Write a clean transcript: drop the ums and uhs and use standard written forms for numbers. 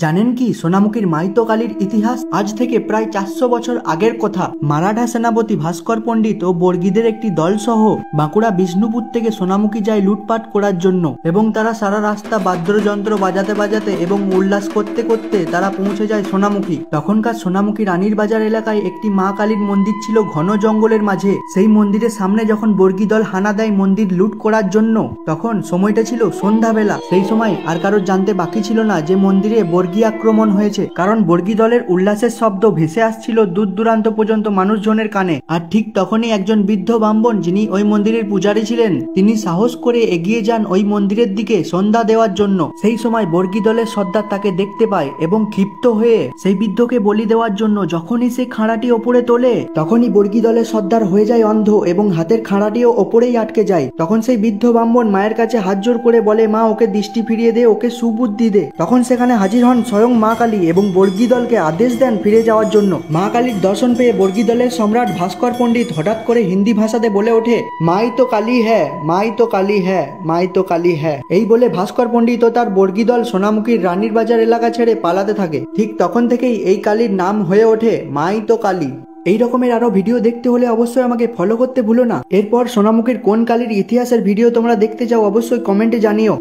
জানেন কি সোনামুখীর মাইতো কালীর ইতিহাস? আজ থেকে প্রায় 400 বছর আগের কথা। মারাঠা সেনাপতি ভাস্কর পণ্ডিত ও বর্গীদের একটি দল সহ বাঁকুড়া বিষ্ণুপুর থেকে সোনামুখী যায় লুটপাট করার জন্য, এবং তারা সারা রাস্তা বাদ্যযন্ত্র বাজাতে বাজাতে এবং উল্লাস করতে করতে তারা পৌঁছে যায় সোনামুখী। তখনকার সোনামুখী রানীর বাজার এলাকায় একটি মা কালীর মন্দির ছিল ঘন জঙ্গলের মাঝে। সেই মন্দিরের সামনে যখন বর্গী দল হানা দেয় মন্দির লুট করার জন্য, তখন সময়টা ছিল সন্ধ্যাবেলা। সেই সময় আর কারোর জানতে বাকি ছিল না যে মন্দিরে বর্গী আক্রমণ হয়েছে, কারণ বর্গী দলের উল্লাসের শব্দ ভেসে আসছিল দূর দূরান্ত পর্যন্ত মানুষজনের কানে। আর ঠিক তখনই একজন বৃদ্ধ ব্রাহ্মণ, যিনি ওই মন্দিরের পূজারী ছিলেন, তিনি সাহস করে এগিয়ে যান ওই মন্দিরের দিকে সন্ধ্যা দেওয়ার জন্য। সেই সময় বর্গী দলের সর্দার তাকে দেখতে পায় এবং ক্ষিপ্ত হয়ে সেই বৃদ্ধকে বলি দেওয়ার জন্য যখনই সে খাঁড়াটি ওপরে তোলে, তখনই বর্গী দলের সর্দার হয়ে যায় অন্ধ এবং হাতের খাঁড়াটিও ওপরেই আটকে যায়। তখন সেই বৃদ্ধ ব্রাহ্মণ মায়ের কাছে হাত জোর করে বলে, মা, ওকে দৃষ্টি ফিরিয়ে দে, ওকে সুবুদ্ধি দে। তখন সেখানে হাজির হন স্বয়ং মা কালী এবং বর্গী দলকে আদেশ দেন ফিরে যাওয়ার জন্য। মা কালীর দর্শন পেয়ে বর্গী দলের সম্রাট ভাস্কর পণ্ডিত হঠাৎ করে হিন্দি ভাষাতে বলে ওঠে, মাই তো কালী হ্যাঁ, মাই তো কালী হ্যাঁ, মাই তো কালী হ্যাঁ। এই বলে ভাস্কর পণ্ডিত ও তার বর্গী দল সোনামুখীর রানীর বাজার এলাকা ছেড়ে পালাতে থাকে। ঠিক তখন থেকেই এই কালীর নাম হয়ে ওঠে মাই তো কালী। এই রকমের আরো ভিডিও দেখতে হলে অবশ্যই আমাকে ফলো করতে ভুলো না। এরপর সোনামুখীর কোন কালীর ইতিহাসের ভিডিও তোমরা দেখতে চাও অবশ্যই কমেন্টে জানিও।